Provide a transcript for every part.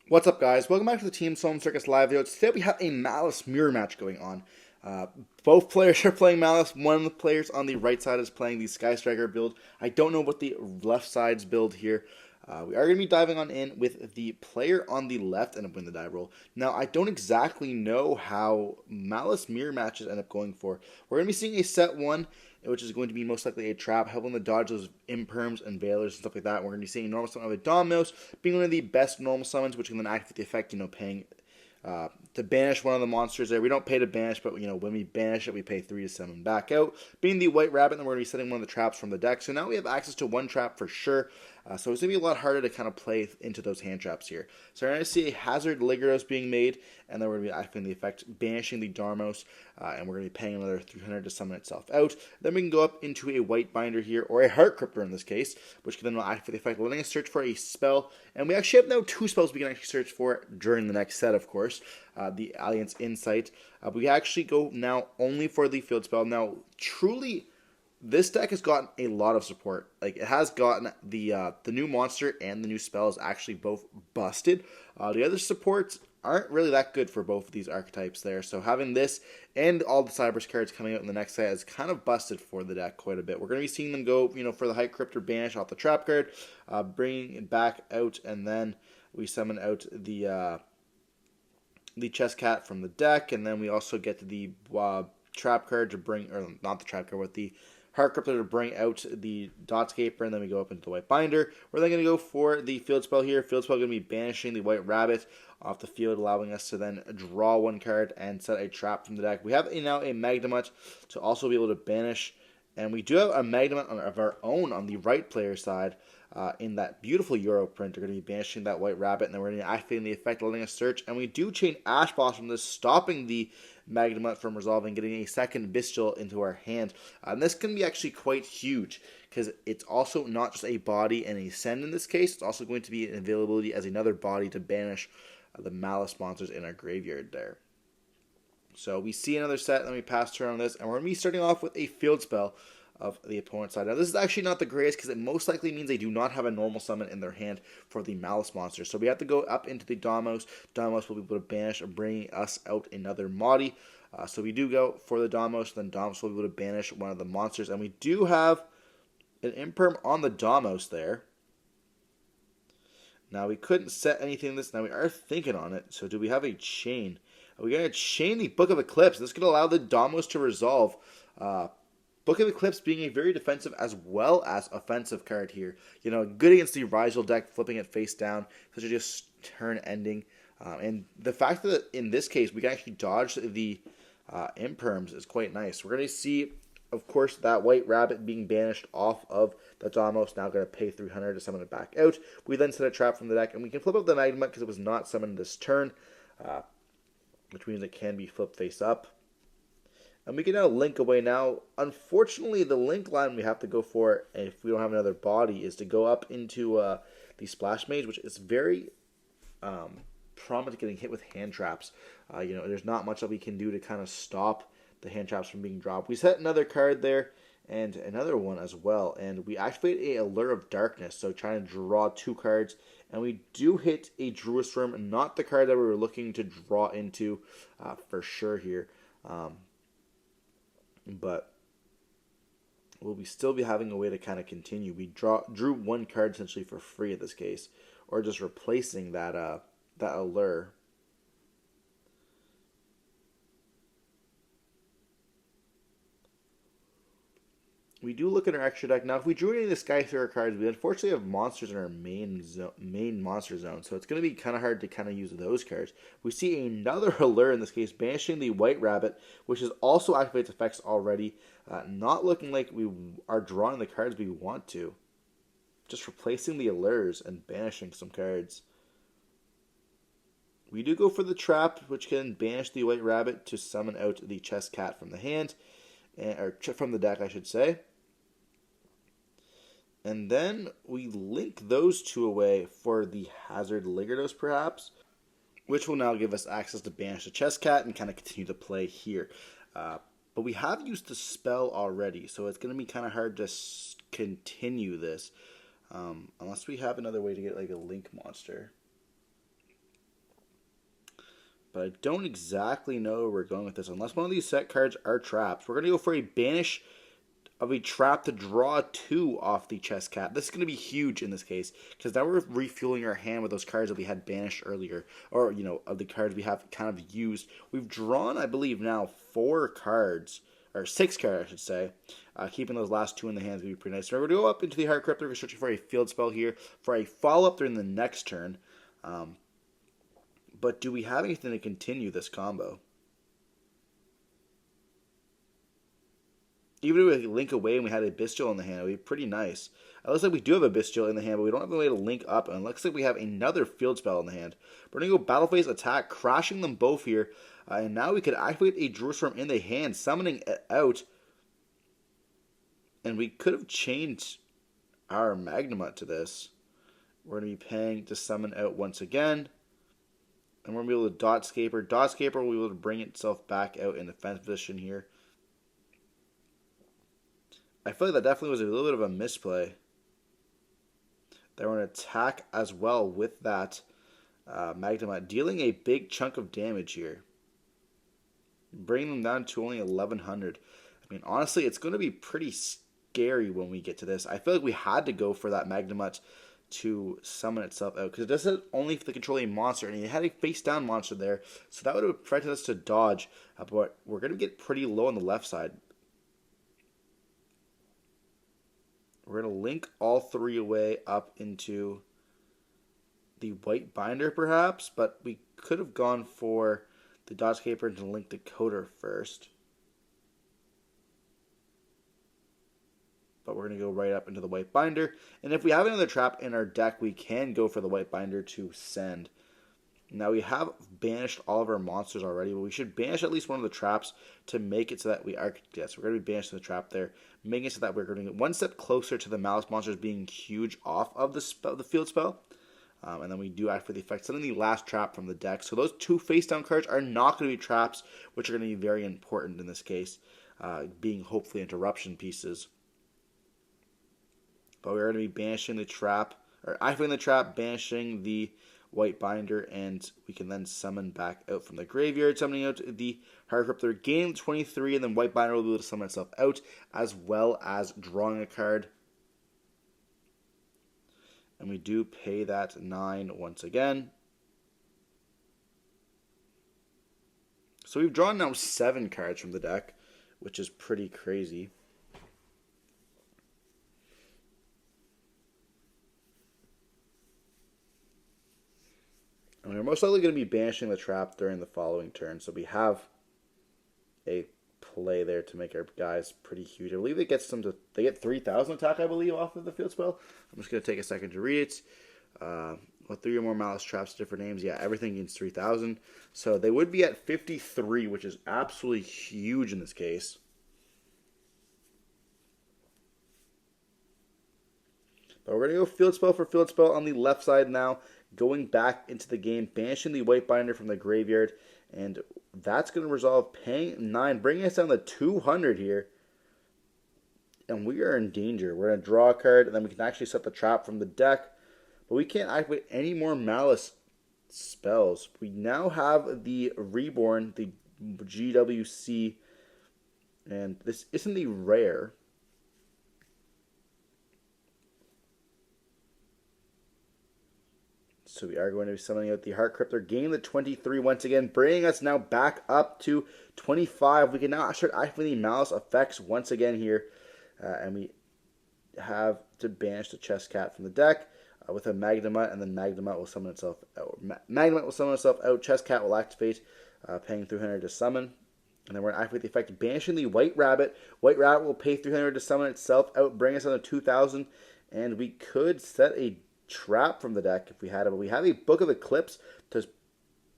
What's up, guys? Welcome back to the Team Solemn Circus live video. Today we have a Maliss mirror match going on. Both players are playing Maliss. One of the players on the right side is playing the Sky Striker build. I don't know what the left side's build here. We are going to be diving on in with the player on the left end up winning the die roll. Now, I don't exactly know how Maliss mirror matches end up going for. We're going to be seeing a set one, which is going to be most likely a trap, helping to dodge those imperms and veilers and stuff like that. We're going to be seeing a normal summon of a Dominoes being one of the best normal summons, which can then activate the effect, paying to banish one of the monsters there. We don't pay to banish, but when we banish it, we pay 3 to summon back out. Being the White Rabbit, then we're going to be setting one of the traps from the deck. So now we have access to one trap for sure. So it's going to be a lot harder to kind of play into those hand traps here. So we're going to see a Hazard Ligurios being made, and then we're going to be activating the effect, banishing the Darmos, and we're going to be paying another 300 to summon itself out. Then we can go up into a White Binder here, or a Heart Cryptor in this case, which can then activate the effect, letting us search for a spell. And we actually have now 2 spells we can actually search for during the next set, of course. The Alliance Insight. We actually go now only for the field spell. Now, truly, this deck has gotten a lot of support. Like, it has gotten the new monster and the new spells actually both busted. The other supports aren't really that good for both of these archetypes there. So having this and all the Cybers cards coming out in the next set is kind of busted for the deck quite a bit. We're going to be seeing them go, for the High Cryptor banish off the trap card, bringing it back out, and then we summon out the chess cat from the deck, and then we also get the trap card to bring, or not the trap card, but the Heart Cryptor to bring out the Dotscaper, and then we go up into the White Binder. We're then going to go for the field spell here. Field spell going to be banishing the White Rabbit off the field, allowing us to then draw one card and set a trap from the deck. We have now a Magnemite to also be able to banish, and we do have a Magnemite of our own on the right player side. In that beautiful Euro print, we're going to be banishing that White Rabbit, and then we're going to be activating the effect, letting us search, and we do chain Ash Blossom, this stopping the Magnemite from resolving, getting a second Bestial into our hand. And this can be actually quite huge, because it's also not just a body and a send in this case, it's also going to be an availability as another body to banish the Maliss monsters in our graveyard there. So we see another set, then we pass turn on this, and we're going to be starting off with a field spell of the opponent's side. Now, this is actually not the greatest because it most likely means they do not have a normal summon in their hand for the Maliss monster. So we have to go up into the Domos. Domos will be able to banish, bringing us out another Modi. So we do go for the Domos, then Domos will be able to banish one of the monsters. And we do have an Imperm on the Domos there. Now, we couldn't set anything in this. Now, we are thinking on it. So do we have a chain? Are we going to chain the Book of Eclipse? This could allow the Domos to resolve. Book of Eclipse being a very defensive as well as offensive card here. Good against the Rigel deck, flipping it face down, such as just turn ending. And the fact that in this case we can actually dodge the Imperms is quite nice. We're going to see, of course, that White Rabbit being banished off of the Domos, now going to pay 300 to summon it back out. We then set a trap from the deck, and we can flip out the Magnemite because it was not summoned this turn, which means it can be flipped face up. And we can now link away. Now, unfortunately, the link line we have to go for, if we don't have another body, is to go up into the Splash Mage, which is very prone to getting hit with hand traps. There's not much that we can do to kind of stop the hand traps from being dropped. We set another card there, and another one as well. And we activate a Allure of Darkness, so trying to draw 2 cards. And we do hit a Druid's Worm, not the card that we were looking to draw into for sure here. But we'll still be having a way to kind of continue. We drew 1 card essentially for free in this case, or just replacing that allure. We do look at our extra deck. Now, if we drew any of the Sky Striker cards, we unfortunately have monsters in our main monster zone, so it's going to be kind of hard to kind of use those cards. We see another allure in this case, banishing the White Rabbit, which is also activates effects already. Not looking like we are drawing the cards we want to. Just replacing the allures and banishing some cards. We do go for the trap, which can banish the White Rabbit to summon out the chess cat from the hand, or from the deck, I should say. And then we link those 2 away for the Hazard Ligurios, perhaps, which will now give us access to banish the chess cat and kind of continue to play here. But we have used the spell already, so it's going to be kind of hard to continue this, unless we have another way to get like a link monster. But I don't exactly know where we're going with this. Unless one of these set cards are traps. We're going to go for a banish of a trap to draw 2 off the chest cat. This is going to be huge in this case, because now we're refueling our hand with those cards that we had banished earlier, or, you know, of the cards we have kind of used. We've drawn, I believe, now 4 cards, or 6 cards, I should say. Keeping those last 2 in the hands would be pretty nice. So we're going to go up into the Heart Crypto. We're searching for a field spell here for a follow-up during the next turn. But do we have anything to continue this combo? Even if we link away and we had a Bestial in the hand, it would be pretty nice. It looks like we do have a Bestial in the hand, but we don't have a way to link up. And it looks like we have another field spell in the hand. We're going to go Battle Phase Attack, crashing them both here. And now we could activate a Jerusalem in the hand, summoning it out. And we could have changed our Magnamut to this. We're going to be paying to summon out once again. And we're going to be able to Dot Scaper. Dot Scaper will be able to bring itself back out in defense position here. I feel like that definitely was a little bit of a misplay. They were going to attack as well with that Magnamut, dealing a big chunk of damage here. Bringing them down to only 1100. I mean, honestly, it's going to be pretty scary when we get to this. I feel like we had to go for that Magnamut to summon itself out, because it does it only for the controlling monster, and it had a face down monster there, so that would have prevented us to dodge, but we're going to get pretty low on the left side. We're going to link all 3 away up into the white binder perhaps, but we could have gone for the Dot Scaper to link the Coder first. But we're going to go right up into the white binder. And if we have another trap in our deck, we can go for the white binder to send. Now we have banished all of our monsters already, but we should banish at least one of the traps to make it so that we are... Yes, we're going to be banishing the trap there, making it so that we're going to get one step closer to the Maliss monsters being huge off of the field spell. And then we do activate the effect, sending the last trap from the deck. So those 2 face down cards are not going to be traps, which are going to be very important in this case, being hopefully interruption pieces. But we're going to be banishing the trap, or activating the trap, banishing the white binder, and we can then summon back out from the graveyard, summoning out the Heart Crypto, gain 23, and then white binder will be able to summon itself out, as well as drawing a card. And we do pay that 9 once again. So we've drawn now 7 cards from the deck, which is pretty crazy. And we're most likely going to be banishing the trap during the following turn. So we have a play there to make our guys pretty huge. I believe it gets them to... They get 3,000 attack, I believe, off of the field spell. I'm just going to take a second to read it. Well, 3 or more Maliss traps, different names. Yeah, everything gains 3,000. So they would be at 53, which is absolutely huge in this case. But we're going to go field spell for field spell on the left side now. Going back into the game, banishing the white binder from the graveyard, and that's going to resolve paying 9, bringing us down to 200 here, and we are in danger. We're going to draw a card, and then we can actually set the trap from the deck, but we can't activate any more Maliss spells. We now have the Reborn, the GWC, and this isn't the rare. So we are going to be summoning out the Heart Crypto, gain the 23 once again, bringing us now back up to 25. We can now start activating Maliss effects once again here. And we have to banish the chest cat from the deck with a Magnamut, and then Magnamut will summon itself out. Magnamut will summon itself out, chest cat will activate, paying 300 to summon. And then we're going to activate the effect, banishing the White Rabbit. White Rabbit will pay 300 to summon itself out, bring us down to 2,000. And we could set a trap from the deck if we had it, but we have a Book of Eclipse to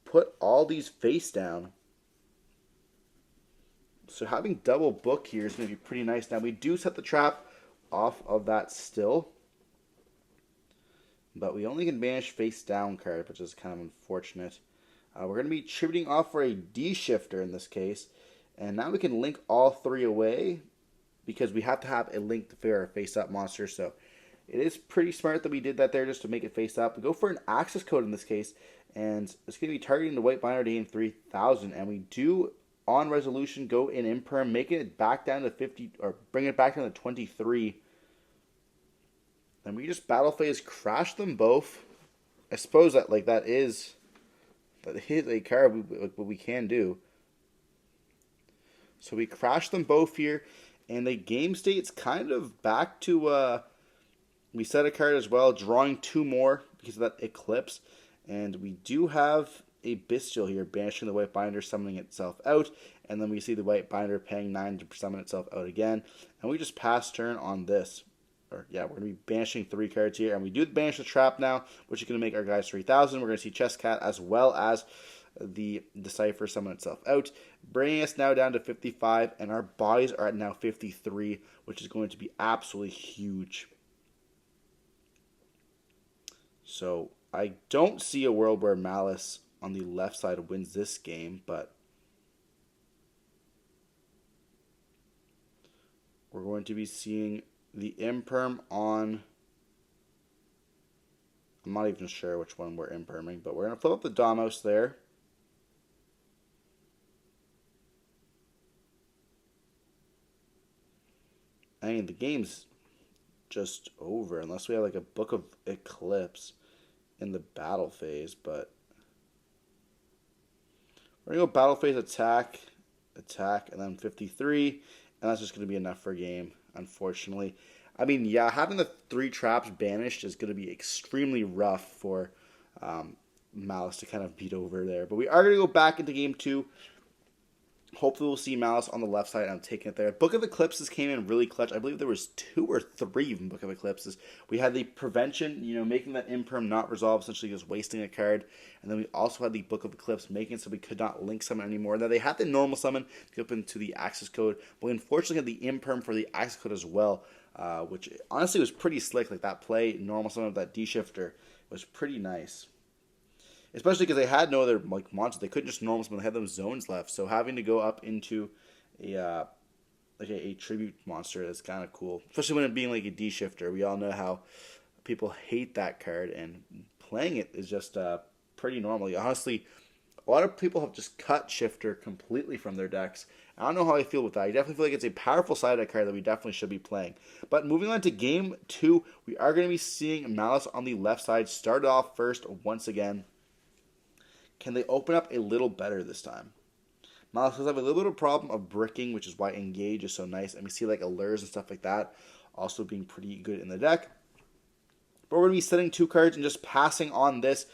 put all these face down. So having double book here is going to be pretty nice. Now we do set the trap off of that still, but we only can banish face down card, which is kind of unfortunate. We're going to be tributing off for a D-shifter in this case, and now we can link all 3 away because we have to have a link to figure our face up monster. So it is pretty smart that we did that there just to make it face up. We go for an access code in this case, And it's going to be targeting the white binder to gain 3,000. And we do, on resolution, go in imperm, making it back down to 50, or bring it back down to 23. And we just battle phase crash them both. I suppose that that is a card what we can do. So we crash them both here, and the game state's kind of back to we set a card as well, drawing 2 more because of that Eclipse. And we do have a Bestial here, banishing the white binder, summoning itself out. And then we see the white binder paying 9 to summon itself out again. And we just pass turn on this. Or yeah, we're going to be banishing 3 cards here. And we do banish the trap now, which is going to make our guys 3,000. We're going to see Chesscat as well as the Decisive summon itself out, bringing us now down to 55. And our bodies are at now 53, which is going to be absolutely huge. So I don't see a world where Maliss on the left side wins this game, but we're going to be seeing the imperm on, I'm not even sure which one we're imperming, but we're going to flip up the Domos there. I mean, the game's just over unless we have like a Book of Eclipse in the battle phase, but we're going to go battle phase, attack, and then 53, and that's just going to be enough for a game, unfortunately. I mean, yeah, having the 3 traps banished is going to be extremely rough for Maliss to kind of beat over there, but we are going to go back into game 2. Hopefully we'll see Maliss on the left side. I'm taking it there. Book of Eclipses came in really clutch. I believe there was 2 or 3 even Book of Eclipses. We had the prevention, making that imperm not resolve, essentially just wasting a card. And then we also had the Book of Eclipse, making it so we could not link summon anymore. Now they had the normal summon to go up into the access code, but we unfortunately had the imperm for the access code as well, which honestly was pretty slick. Like that play, normal summon of that D-shifter was pretty nice. Especially because they had no other monsters. They couldn't just normal summon. They had those zones left. So having to go up into a tribute monster is kind of cool. Especially when it being like a D-shifter. We all know how people hate that card. And playing it is just pretty normal. Honestly, a lot of people have just cut Shifter completely from their decks. I don't know how I feel with that. I definitely feel like it's a powerful side deck card that we definitely should be playing. But moving on to game 2, we are going to be seeing Maliss on the left side start off first once again. Can they open up a little better this time? Maliss does have a little bit of problem of bricking, which is why Engage is so nice. And we see like Allures and stuff like that also being pretty good in the deck. But we're going to be setting 2 cards and just passing on this.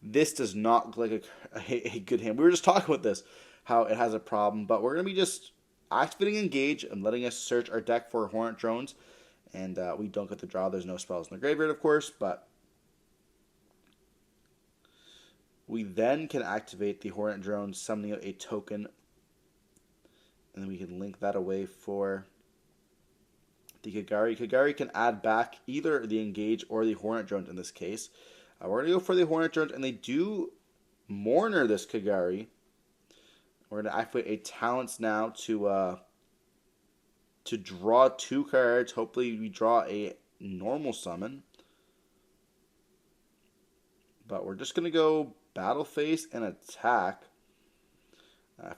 This does not look like a good hand. We were just talking about this, how it has a problem. But we're going to be just activating Engage and letting us search our deck for Hornet Drones. And we don't get the draw. There's no spells in the graveyard, of course, but we then can activate the Hornet Drone, summoning out a token. And then we can link that away for the Kagari. Kagari can add back either the Engage or the Hornet Drone in this case. We're going to go for the Hornet Drone, and they do Mourner this Kagari. We're going to activate a Talents now to draw 2 cards. Hopefully we draw a normal summon. But we're just going to go battle phase and attack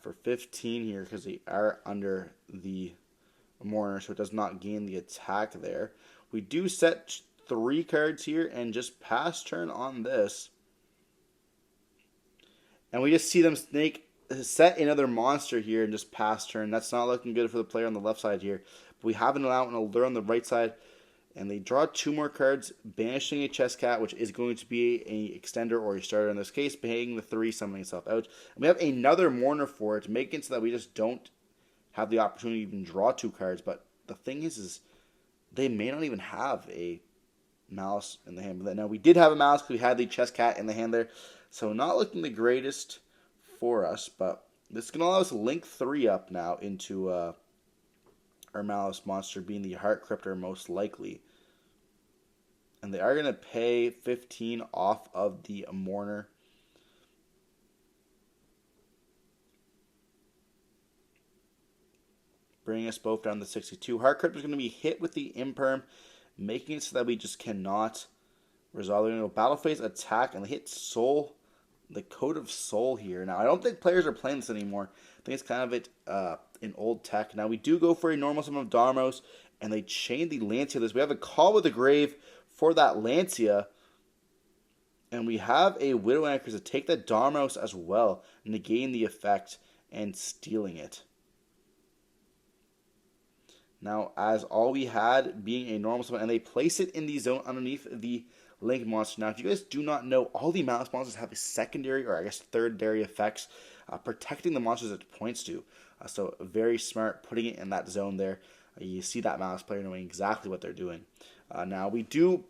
for 15 here because they are under the Mourner, so it does not gain the attack there. We do set 3 cards here and just pass turn on this. And we just see them set another monster here and just pass turn. That's not looking good for the player on the left side here. But we have an Allure on the right side. And they draw 2 more cards, banishing a Chesscat, which is going to be an extender or a starter in this case, paying the 3, summoning itself out. And we have another Mourner for it, making it so that we just don't have the opportunity to even draw 2 cards. But the thing is they may not even have a Maliss in the hand. Now, we did have a Maliss because we had the Chesscat in the hand there. So not looking the greatest for us, but this is going to allow us to link 3 up now into our Maliss monster being the Heart Cryptor most likely. And they are going to pay 15 off of the Mourner. Bringing us both down to 62. Heart Cryptor is going to be hit with the Imperm, making it so that we just cannot resolve. They're going to go battle phase, attack, and they hit Soul the Code of Soul here. Now, I don't think players are playing this anymore. I think it's kind of an old tech. Now, we do go for a normal summon of Darmos, and they chain the Lancia this. We have a Call with the Grave for that Lancia, and we have a Widow Anchor to take that Darmos as well, negating the effect and stealing it. Now, as all we had being a normal summon, and they place it in the zone underneath the Link monster. Now, if you guys do not know, all the Maliss monsters have a secondary, or I guess thirdary effects, protecting the monsters it points to. So, very smart putting it in that zone there. You see that Maliss player knowing exactly what they're doing. Now, we do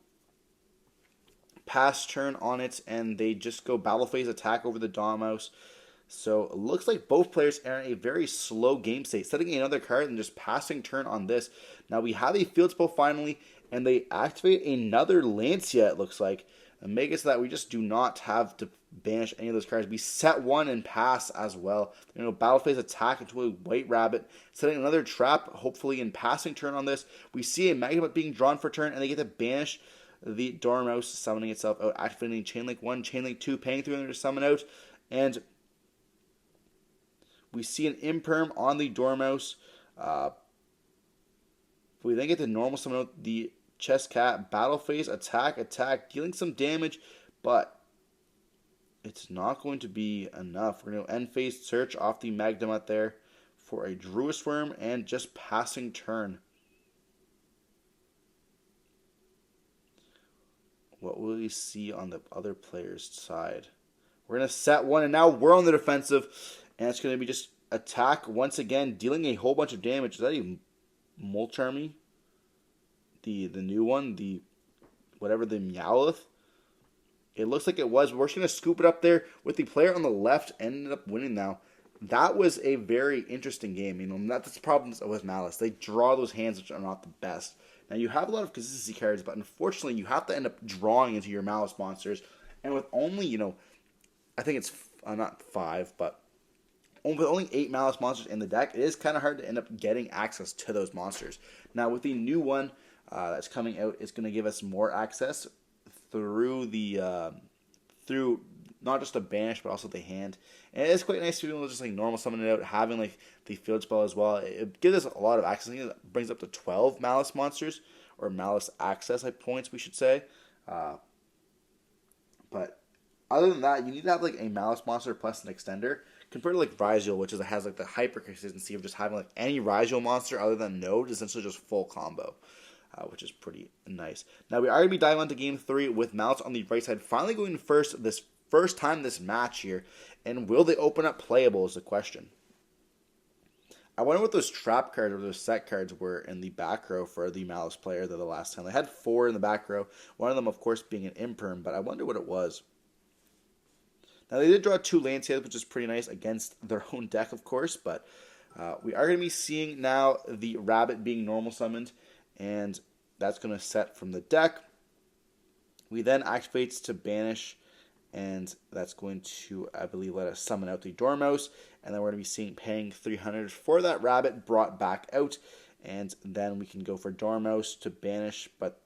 pass turn on it, and they just go battle phase attack over the Darmos. So it looks like both players are in a very slow game state, setting another card and just passing turn on this. Now we have a field spell finally, and they activate another Lancia, it looks like, and make it so that we just do not have to banish any of those cards. We set one and pass as well. Battle phase attack into a White Rabbit, setting another trap, hopefully in passing turn on this. We see a Magnemite being drawn for turn, and they get to banish the Darmos, summoning itself out, activating Chainlink 1, Chainlink 2, paying 300 to summon out, and we see an Imperm on the Darmos. We then get the normal summon out the Chess Cat, battle phase, attack, dealing some damage, but it's not going to be enough. We're going to end phase search off the Magnemite there for a Druid Worm and just passing turn. What will we see on the other player's side? We're going to set one, and now we're on the defensive, and it's going to be just attack once again, dealing a whole bunch of damage. Is that a Mulch Army? The new one? The Meowth? It looks like it was. We're just going to scoop it up there with the player on the left, ended up winning now. That was a very interesting game. That's the problem with Maliss. They draw those hands which are not the best. Now, you have a lot of consistency cards, but unfortunately, you have to end up drawing into your Maliss monsters. And with only, I think it's not 5, but with only 8 Maliss monsters in the deck, it is kind of hard to end up getting access to those monsters. Now, with the new one that's coming out, it's going to give us more access through through not just the banish, but also the hand. And it's quite nice to be able to just normal summon it out, having the field spell as well. It gives us a lot of access. I think it brings up to 12 Maliss monsters, or Maliss access points, we should say. But other than that, you need to have a Maliss monster plus an extender. Compared to Ryziel, which has the hyper consistency of just having any Ryziel monster other than Node, essentially just full combo. Which is pretty nice. Now we are going to be diving into Game 3 with Maliss on the right side, finally going first time this match here. And will they open up playable is the question. I wonder what those trap cards or those set cards were in the back row for the Maliss player the last time. They had 4 in the back row, one of them of course being an Imperm, but I wonder what it was. Now they did draw 2 Lancias, which is pretty nice against their own deck of course, but we are going to be seeing now the Rabbit being normal summoned, and that's going to set from the deck. We then activate to banish, and that's going to, I believe, let us summon out the Darmos, and then we're going to be paying 300 for that Rabbit brought back out, and then we can go for Darmos to banish, but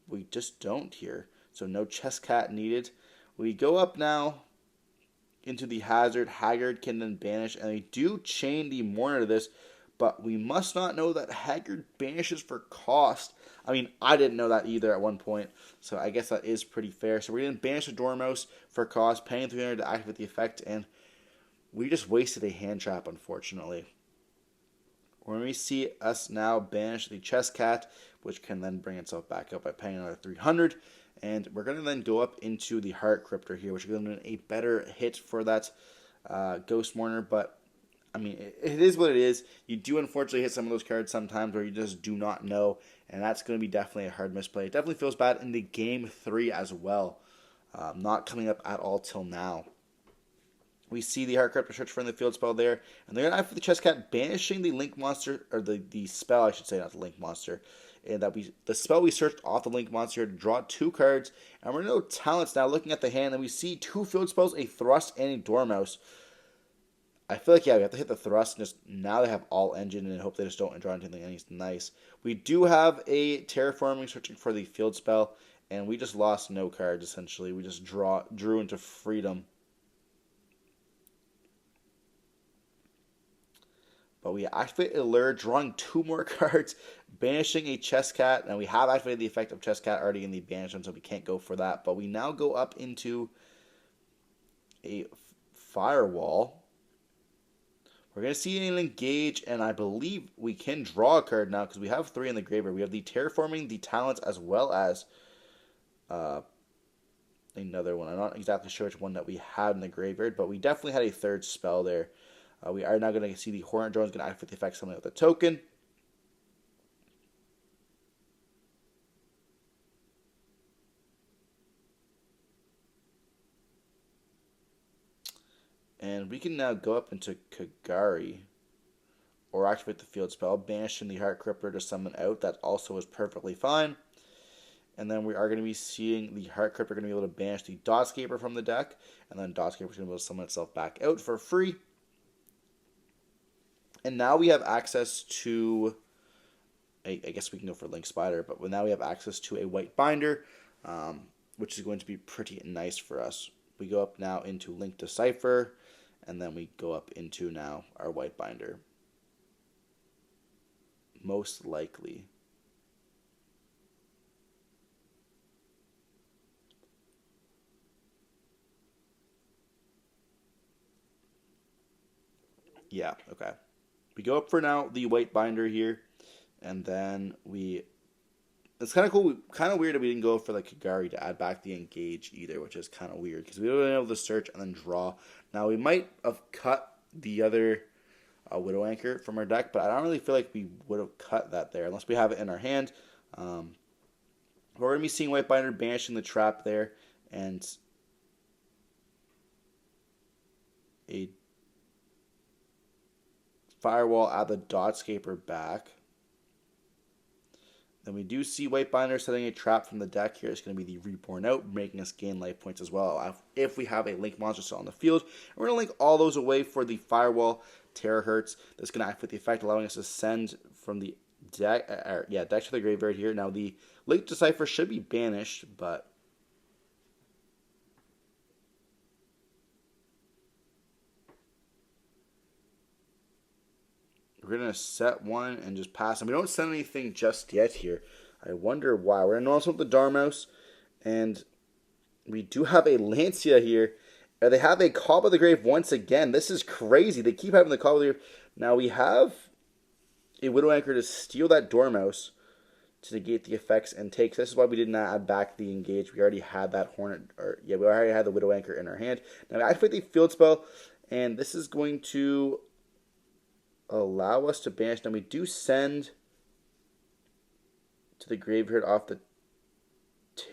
we just don't here, so no Chess Cat needed. We go up now into the Hazard. Haggard can then banish, and we do chain the Mourner to this, but we must not know that Haggard banishes for cost. I mean, I didn't know that either at one point, so I guess that is pretty fair. So we're going to banish the Darmos for cost, paying 300 to activate the effect, and we just wasted a hand trap, unfortunately. When we see us now banish the Chess Cat, which can then bring itself back up by paying another 300, and we're going to then go up into the Heart Cryptor here, which is going to be a better hit for that Ghost Mourner, but I mean, it is what it is. You do unfortunately hit some of those cards sometimes where you just do not know, and that's going to be definitely a hard misplay. It definitely feels bad in the Game 3 as well, not coming up at all till now. We see the Heart Cryptor search for the field spell there, and they're going to after the Chess Cat, banishing the Link monster, or the spell, I should say, not the Link monster. And that the spell we searched off the Link monster to draw 2 cards, and we're going to go talents now, looking at the hand, and we see 2 field spells, a Thrust and a Dormouse. I feel like, yeah, we have to hit the Thrust, and just now they have all engine, and hope they just don't draw anything nice. We do have a Terraforming searching for the field spell, and we just lost no cards, essentially. We just drew into Freedom. But we activate Allure, drawing 2 more cards, banishing a Chess Cat. And we have activated the effect of Chess Cat already in the banishment, so we can't go for that. But we now go up into a Firewall. We're going to see an Engage, and I believe we can draw a card now because we have 3 in the graveyard. We have the Terraforming, the Talents, as well as another one. I'm not exactly sure which one that we had in the graveyard, but we definitely had a 3rd spell there. We are now going to see the Hornet Drone is going to activate the effect something with a token. And we can now go up into Kagari or activate the field spell, banishing the Heart Cryptor to summon out. That also is perfectly fine. And then we are going to be seeing the Heart Cryptor going to be able to banish the Dotscaper from the deck, and then Dotscaper is going to be able to summon itself back out for free. And now we have access to, I guess we can go for Link Spider, but now we have access to a White Binder, which is going to be pretty nice for us. We go up now into Link Decipher, and then we go up into now our White Binder. Most likely. Yeah, okay. We go up for now the White Binder here, and then it's kind of cool, kind of weird that we didn't go for the Kagari to add back the Engage either, which is kind of weird, because we would have been able to search and then draw. Now, we might have cut the other Widow Anchor from our deck, but I don't really feel like we would have cut that there, unless we have it in our hand. We're going to be seeing White Binder banishing the trap there, and a Firewall, add the Dotscaper back. Then we do see White Binder setting a trap from the deck here. It's going to be the Reborn Out, making us gain life points as well if we have a Link monster still on the field. And we're going to link all those away for the Firewall Terahertz. That's going to activate the effect, allowing us to send from the deck, deck to the graveyard here. Now, the Link Decipher should be banished, but we're going to set one and just pass. And we don't send anything just yet here. I wonder why. We're going to also with the Darmos. And we do have a Lancia here. They have a Call by the Grave once again. This is crazy. They keep having the Call by the Grave. Now we have a Widow Anchor to steal that Dormouse to negate the effects and takes. This is why we did not add back the Engage. We already had that Hornet. We already had the Widow Anchor in our hand. Now we activate the Field Spell. And this is going to allow us to banish. Now we do send to the graveyard off the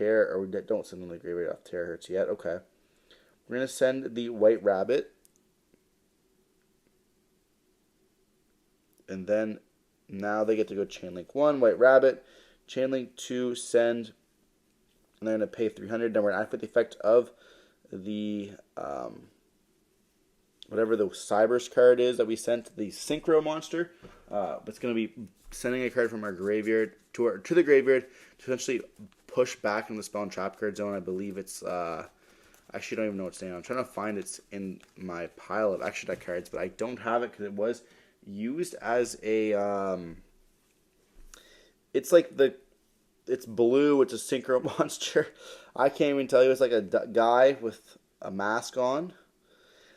or we don't send them to the graveyard off Terahertz yet. Okay. We're going to send the White Rabbit. And then now they get to go Chainlink 1, White Rabbit, Chainlink 2, send, and they're going to pay 300. Then we're going to activate the effect of the whatever the Cybers card is that we sent the Synchro monster. It's going to be sending a card from our graveyard to the graveyard to essentially push back in the spell and trap card zone. I believe it's actually don't even know what's name. I'm trying to find it's in my pile of extra deck cards, but I don't have it because it was used as a it's like it's blue. It's a Synchro monster. I can't even tell you. It's like a guy with a mask on.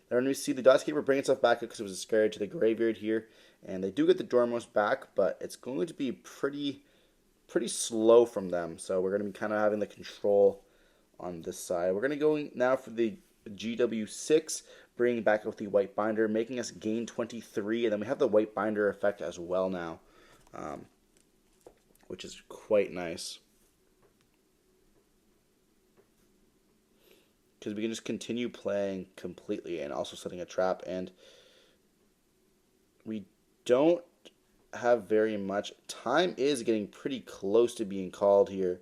Then we see the Dotscaper bring itself back because it was discarded to the graveyard here. And they do get the Dormouse back, but it's going to be pretty slow from them. So we're going to be kind of having the control on this side. We're going to go now for the GW6, bringing back with the White Binder, making us gain 23. And then we have the White Binder effect as well now, which is quite nice. Because we can just continue playing completely and also setting a trap. And we don't have very much. Time is getting pretty close to being called here.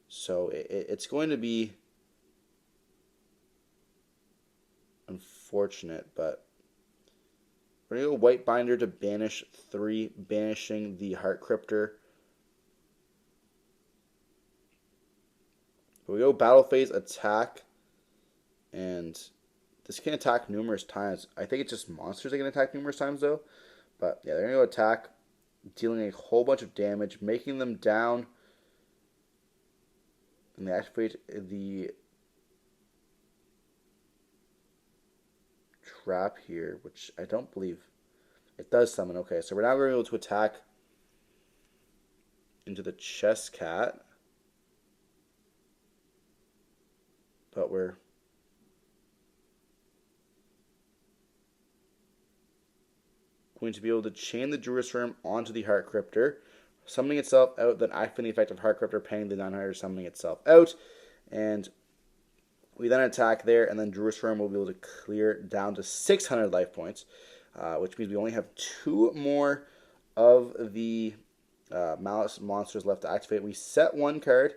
So it's going to be unfortunate. But we're going to go White Binder to banish 3, banishing the Heart Cryptor. We go Battle Phase, attack, and this can attack numerous times. I think it's just monsters that can attack numerous times, though. But yeah, they're going to go attack, dealing a whole bunch of damage, making them down. And they activate the trap here, which I don't believe it does summon. Okay, so we're now going to be able to attack into the chest cat. But we're going to be able to chain the Jerusalem onto the Heart Cryptor, summoning itself out, then activating the effect of Heart Cryptor, paying the 900, summoning itself out. And we then attack there, and then Jerusalem will be able to clear down to 600 life points, which means we only have 2 more of the Maliss monsters left to activate. We set 1 card,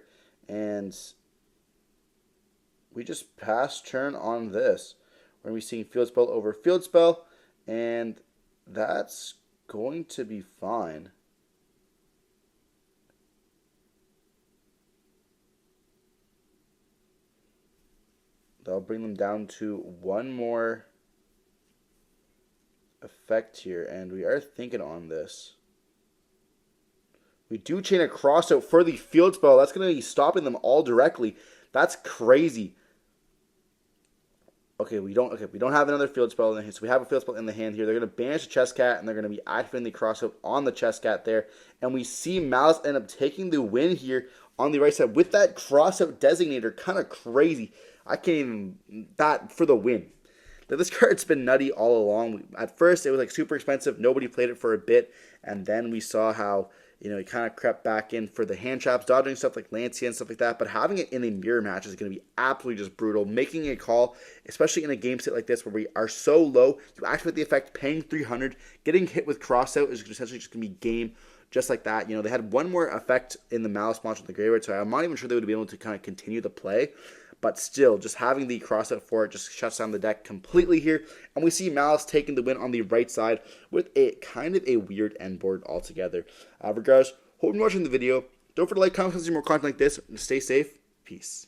and we just pass turn on this. We're going to be seeing Field Spell over Field Spell, and that's going to be fine. That'll bring them down to 1 more effect here, and we are thinking on this. We do chain a crossout for the Field Spell. That's going to be stopping them all directly. That's crazy. Okay, we don't have another Field Spell in the hand, so we have a Field Spell in the hand here. They're going to banish the Chest Cat, and they're going to be activating the crossout on the Chest Cat there. And we see Maliss end up taking the win here on the right side with that crossout designator. Kind of crazy. I can't even... That for the win. This card's been nutty all along. At first, it was like super expensive. Nobody played it for a bit. And then we saw how, it kind of crept back in for the hand traps, dodging stuff like Lancia and stuff like that. But having it in a mirror match is going to be absolutely just brutal. Making a call, especially in a game state like this where we are so low, you activate the effect, paying 300, getting hit with crossout is essentially just going to be game just like that. They had 1 more effect in the Maliss monster in the graveyard, so I'm not even sure they would be able to kind of continue the play. But still, just having the crossout for it just shuts down the deck completely here. And we see Maliss taking the win on the right side with a kind of a weird end board altogether. Regardless, hope you're watching the video. Don't forget to like, comment, and see more content like this. Stay safe. Peace.